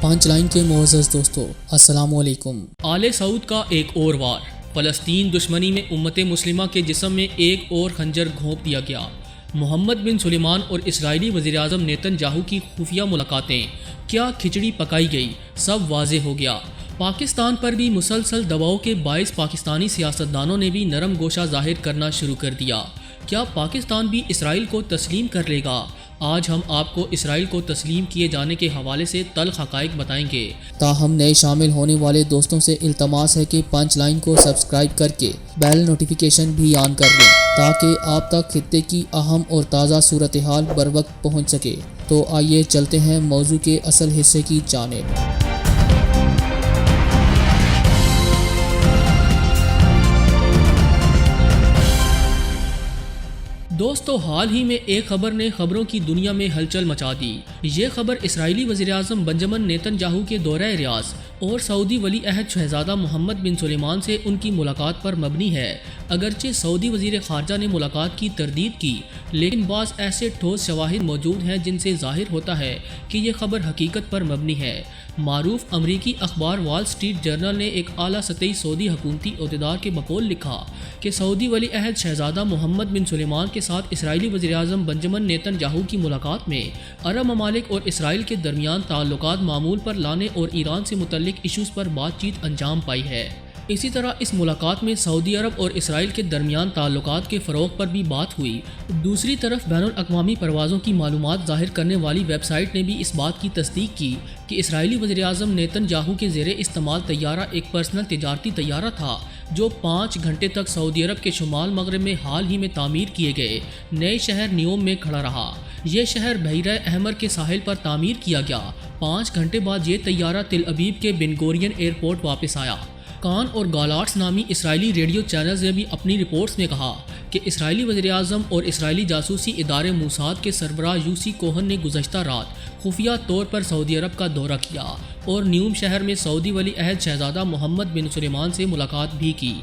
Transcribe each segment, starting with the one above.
پانچ لائن کے معزز دوستو، السلام علیکم۔ آل سعود کا ایک اور وار، فلسطین دشمنی میں امت مسلمہ کے جسم میں ایک اور خنجر گھونپ دیا گیا۔ محمد بن سلیمان اور اسرائیلی وزیراعظم نیتن یاہو کی خفیہ ملاقاتیں، کیا کھچڑی پکائی گئی، سب واضح ہو گیا۔ پاکستان پر بھی مسلسل دباؤ کے باعث پاکستانی سیاستدانوں نے بھی نرم گوشہ ظاہر کرنا شروع کر دیا۔ کیا پاکستان بھی اسرائیل کو تسلیم کر لے گا؟ آج ہم آپ کو اسرائیل کو تسلیم کیے جانے کے حوالے سے تلخ حقائق بتائیں گے۔ تاہم نئے شامل ہونے والے دوستوں سے التماس ہے کہ پانچ لائن کو سبسکرائب کر کے بیل نوٹیفیکیشن بھی آن کر لیں تاکہ آپ تک خطے کی اہم اور تازہ صورتحال بر وقت پہنچ سکے۔ تو آئیے چلتے ہیں موضوع کے اصل حصے کی جانب۔ دوستو، حال ہی میں ایک خبر نے خبروں کی دنیا میں ہلچل مچا دی۔ یہ خبر اسرائیلی وزیراعظم بنجمن نیتن یاہو کے دورہ ریاض اور سعودی ولی عہد شہزادہ محمد بن سلیمان سے ان کی ملاقات پر مبنی ہے۔ اگرچہ سعودی وزیر خارجہ نے ملاقات کی تردید کی، لیکن بعض ایسے ٹھوس شواہد موجود ہیں جن سے ظاہر ہوتا ہے کہ یہ خبر حقیقت پر مبنی ہے۔ معروف امریکی اخبار وال سٹریٹ جرنل نے ایک اعلیٰ سطحی سعودی حکومتی عہدیدار کے بقول لکھا کہ سعودی ولی عہد شہزادہ محمد بن سلیمان کے ساتھ اسرائیلی وزیراعظم بنجمن نیتن یاہو کی ملاقات میں عرب ممالک اور اسرائیل کے درمیان تعلقات معمول پر لانے اور ایران سے متعلق ایشوز پر بات چیت انجام پائی ہے۔ اسی طرح اس ملاقات میں سعودی عرب اور اسرائیل کے درمیان تعلقات کے فروغ پر بھی بات ہوئی۔ دوسری طرف بین الاقوامی پروازوں کی معلومات ظاہر کرنے والی ویب سائٹ نے بھی اس بات کی تصدیق کی کہ اسرائیلی وزیراعظم نیتن یاہو کے زیر استعمال طیارہ ایک پرسنل تجارتی طیارہ تھا جو 5 گھنٹے تک سعودی عرب کے شمال مغرب میں حال ہی میں تعمیر کیے گئے نئے شہر نیوم میں کھڑا رہا۔ یہ شہر بحیرہ احمر کے ساحل پر تعمیر کیا گیا۔ 5 گھنٹے بعد یہ طیارہ تل ابیب کے بن گورین ایئرپورٹ واپس آیا۔ کان اور گالاٹس نامی اسرائیلی ریڈیو چینلز نے بھی اپنی رپورٹس میں کہا کہ اسرائیلی وزیراعظم اور اسرائیلی جاسوسی ادارے موساد کے سربراہ یوسی کوہن نے گزشتہ رات خفیہ طور پر سعودی عرب کا دورہ کیا اور نیوم شہر میں سعودی ولی عہد شہزادہ محمد بن سلیمان سے ملاقات بھی کی۔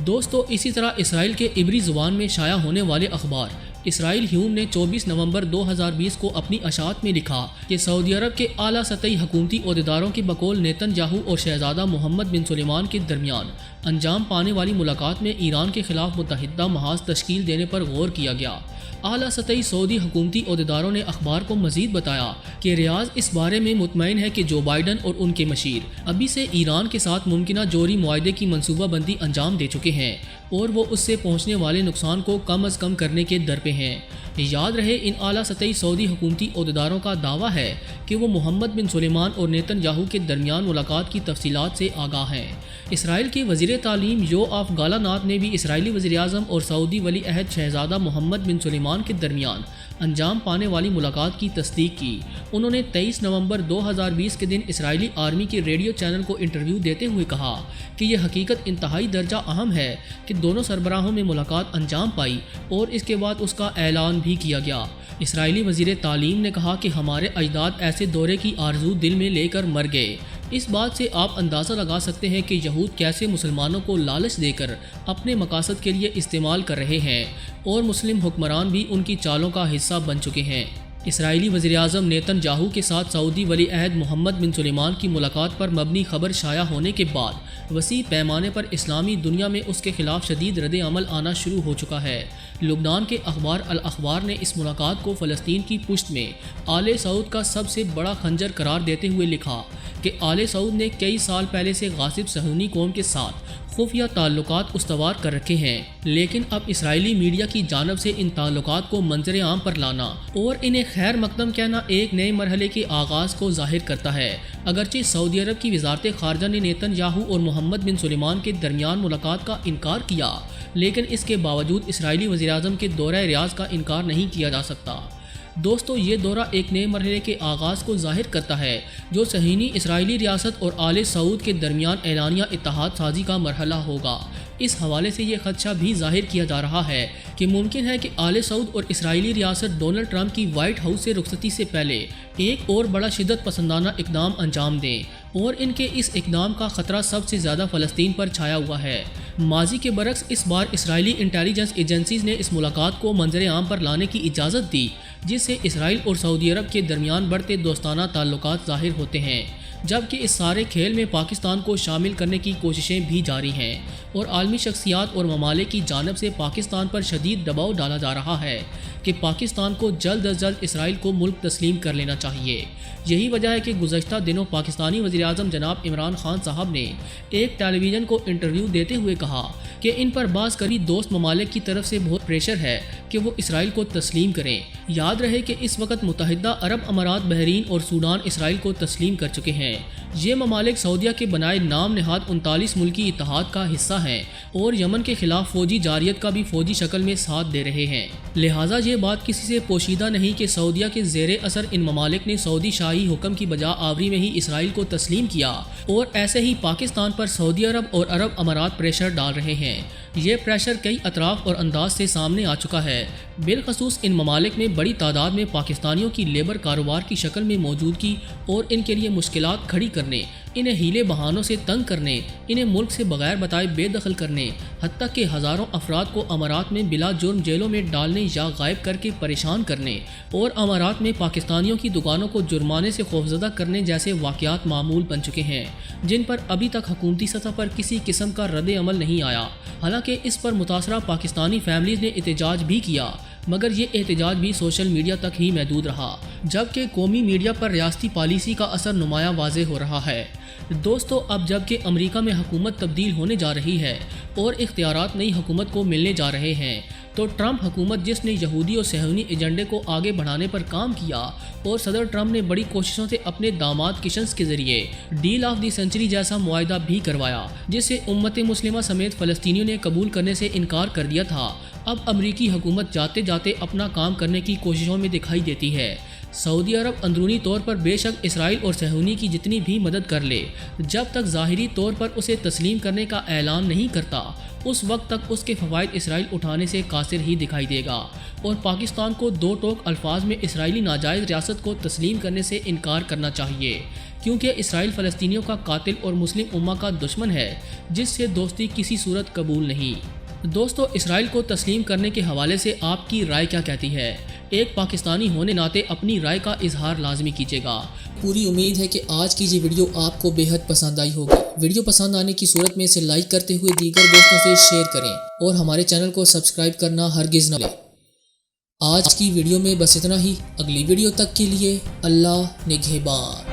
دوستو، اسی طرح اسرائیل کے عبری زبان میں شائع ہونے والے اخبار اسرائیل ہیوم نے 24 نومبر 2020 کو اپنی اشاعت میں لکھا کہ سعودی عرب کے اعلیٰ سطحی حکومتی عہدیداروں کے بقول نیتن یاہو اور شہزادہ محمد بن سلیمان کے درمیان انجام پانے والی ملاقات میں ایران کے خلاف متحدہ محاذ تشکیل دینے پر غور کیا گیا۔ اعلیٰ سطحی سعودی حکومتی عہدیداروں نے اخبار کو مزید بتایا کہ ریاض اس بارے میں مطمئن ہے کہ جو بائیڈن اور ان کے مشیر ابھی سے ایران کے ساتھ ممکنہ جوہری معاہدے کی منصوبہ بندی انجام دے چکے ہیں اور وہ اس سے پہنچنے والے نقصان کو کم از کم کرنے کے در پہ ہیں۔ یاد رہے، ان اعلیٰ سطحی سعودی حکومتی عہدیداروں کا دعویٰ ہے کہ وہ محمد بن سلیمان اور نیتن یاہو کے درمیان ملاقات کی تفصیلات سے آگاہ ہیں۔ اسرائیل کے وزیر تعلیم یوآف گالانت نے بھی اسرائیلی وزیراعظم اور سعودی ولی عہد شہزادہ محمد بن سلیمان کے درمیان انجام پانے والی ملاقات کی تصدیق کی۔ انہوں نے 23 نومبر 2020 کے دن اسرائیلی آرمی کے ریڈیو چینل کو انٹرویو دیتے ہوئے کہا کہ یہ حقیقت انتہائی درجہ اہم ہے کہ دونوں سربراہوں میں ملاقات انجام پائی اور اس کے بعد اس کا اعلان بھی کیا گیا۔ اسرائیلی وزیر تعلیم نے کہا کہ ہمارے اجداد ایسے دورے کی آرزو دل میں لے کر مر گئے۔ اس بات سے آپ اندازہ لگا سکتے ہیں کہ یہود کیسے مسلمانوں کو لالچ دے کر اپنے مقاصد کے لیے استعمال کر رہے ہیں اور مسلم حکمران بھی ان کی چالوں کا حصہ بن چکے ہیں۔ اسرائیلی وزیراعظم نیتن یاہو کے ساتھ سعودی ولی عہد محمد بن سلیمان کی ملاقات پر مبنی خبر شائع ہونے کے بعد وسیع پیمانے پر اسلامی دنیا میں اس کے خلاف شدید رد عمل آنا شروع ہو چکا ہے۔ لبنان کے اخبار الاخبار نے اس ملاقات کو فلسطین کی پشت میں آل سعود کا سب سے بڑا خنجر قرار دیتے ہوئے لکھا کہ آل سعود نے کئی سال پہلے سے غاصب صہیونی قوم کے ساتھ خفیہ تعلقات استوار کر رکھے ہیں، لیکن اب اسرائیلی میڈیا کی جانب سے ان تعلقات کو منظر عام پر لانا اور انہیں خیر مقدم کہنا ایک نئے مرحلے کے آغاز کو ظاہر کرتا ہے۔ اگرچہ سعودی عرب کی وزارت خارجہ نے نیتن یاہو اور محمد بن سلیمان کے درمیان ملاقات کا انکار کیا، لیکن اس کے باوجود اسرائیلی وزیراعظم کے دورہ ریاض کا انکار نہیں کیا جا سکتا۔ دوستو، یہ دورہ ایک نئے مرحلے کے آغاز کو ظاہر کرتا ہے جو صہیونی اسرائیلی ریاست اور آل سعود کے درمیان اعلانیہ اتحاد سازی کا مرحلہ ہوگا۔ اس حوالے سے یہ خدشہ بھی ظاہر کیا جا رہا ہے کہ ممکن ہے کہ آل سعود اور اسرائیلی ریاست ڈونلڈ ٹرمپ کی وائٹ ہاؤس سے رخصتی سے پہلے ایک اور بڑا شدت پسندانہ اقدام انجام دیں، اور ان کے اس اقدام کا خطرہ سب سے زیادہ فلسطین پر چھایا ہوا ہے۔ ماضی کے برعکس اس بار اسرائیلی انٹیلیجنس ایجنسیز نے اس ملاقات کو منظر عام پر لانے کی اجازت دی، جس سے اسرائیل اور سعودی عرب کے درمیان بڑھتے دوستانہ تعلقات ظاہر ہوتے ہیں۔ جبکہ اس سارے کھیل میں پاکستان کو شامل کرنے کی کوششیں بھی جاری ہیں اور عالمی شخصیات اور ممالک کی جانب سے پاکستان پر شدید دباؤ ڈالا جا رہا ہے کہ پاکستان کو جلد از جلد اسرائیل کو ملک تسلیم کر لینا چاہیے۔ یہی وجہ ہے کہ گزشتہ دنوں پاکستانی وزیراعظم جناب عمران خان صاحب نے ایک ٹیلی ویژن کو انٹرویو دیتے ہوئے کہا کہ ان پر بعض قریبی دوست ممالک کی طرف سے بہت پریشر ہے کہ وہ اسرائیل کو تسلیم کریں۔ یاد رہے کہ اس وقت متحدہ عرب امارات، بحرین اور سوڈان اسرائیل کو تسلیم کر چکے ہیں۔ یہ ممالک سعودیہ کے بنائے نام نہاد 39 ملکی اتحاد کا حصہ ہیں اور یمن کے خلاف فوجی جارحیت کا بھی فوجی شکل میں ساتھ دے رہے ہیں۔ لہٰذا یہ بات کسی سے پوشیدہ نہیں کہ سعودیہ کے زیر اثر ان ممالک نے سعودی شاہی حکم کی بجا آوری میں ہی اسرائیل کو تسلیم کیا اور ایسے ہی پاکستان پر سعودی عرب اور عرب امارات پریشر ڈال رہے ہیں۔ یہ پریشر کئی اطراف اور انداز سے سامنے آ چکا ہے۔ بالخصوص ان ممالک میں بڑی تعداد میں پاکستانیوں کی لیبر کاروبار کی شکل میں موجودگی اور ان کے لیے مشکلات کھڑی کرنے، انہیں ہیلے بہانوں سے تنگ کرنے، انہیں ملک سے بغیر بتائے بے دخل کرنے، حتیٰ کہ ہزاروں افراد کو امارات میں بلا جرم جیلوں میں ڈالنے یا غائب کر کے پریشان کرنے اور امارات میں پاکستانیوں کی دکانوں کو جرمانے سے خوفزدہ کرنے جیسے واقعات معمول بن چکے ہیں، جن پر ابھی تک حکومتی سطح پر کسی قسم کا رد عمل نہیں آیا۔ حالانکہ اس پر متاثرہ پاکستانی فیملیز نے احتجاج بھی کیا، مگر یہ احتجاج بھی سوشل میڈیا تک ہی محدود رہا، جبکہ قومی میڈیا پر ریاستی پالیسی کا اثر نمایاں واضح ہو رہا ہے۔ دوستو، اب جبکہ امریکہ میں حکومت تبدیل ہونے جا رہی ہے اور اختیارات نئی حکومت کو ملنے جا رہے ہیں، تو ٹرمپ حکومت، جس نے یہودی اور صہیونی ایجنڈے کو آگے بڑھانے پر کام کیا اور صدر ٹرمپ نے بڑی کوششوں سے اپنے داماد کشنس کے ذریعے ڈیل آف دی سینچری جیسا معاہدہ بھی کروایا، جسے امت مسلمہ سمیت فلسطینیوں نے قبول کرنے سے انکار کر دیا تھا، اب امریکی حکومت جاتے جاتے اپنا کام کرنے کی کوششوں میں دکھائی دیتی ہے۔ سعودی عرب اندرونی طور پر بے شک اسرائیل اور صہیونی کی جتنی بھی مدد کر لے، جب تک ظاہری طور پر اسے تسلیم کرنے کا اعلان نہیں کرتا، اس وقت تک اس کے فوائد اسرائیل اٹھانے سے قاصر ہی دکھائی دے گا اور پاکستان کو دو ٹوک الفاظ میں اسرائیلی ناجائز ریاست کو تسلیم کرنے سے انکار کرنا چاہیے، کیونکہ اسرائیل فلسطینیوں کا قاتل اور مسلم امہ کا دشمن ہے، جس سے دوستی کسی صورت قبول نہیں۔ دوستو، اسرائیل کو تسلیم کرنے کے حوالے سے آپ کی رائے کیا کہتی ہے؟ ایک پاکستانی ہونے ناطے اپنی رائے کا اظہار لازمی کیجیے گا۔ پوری امید ہے کہ آج کی یہ ویڈیو آپ کو بے حد پسند آئی ہوگی۔ ویڈیو پسند آنے کی صورت میں اسے لائک کرتے ہوئے دیگر دوستوں سے شیئر کریں اور ہمارے چینل کو سبسکرائب کرنا ہرگز نہ بھولیں۔ آج کی ویڈیو میں بس اتنا ہی۔ اگلی ویڈیو تک کے لیے اللہ نگہبان۔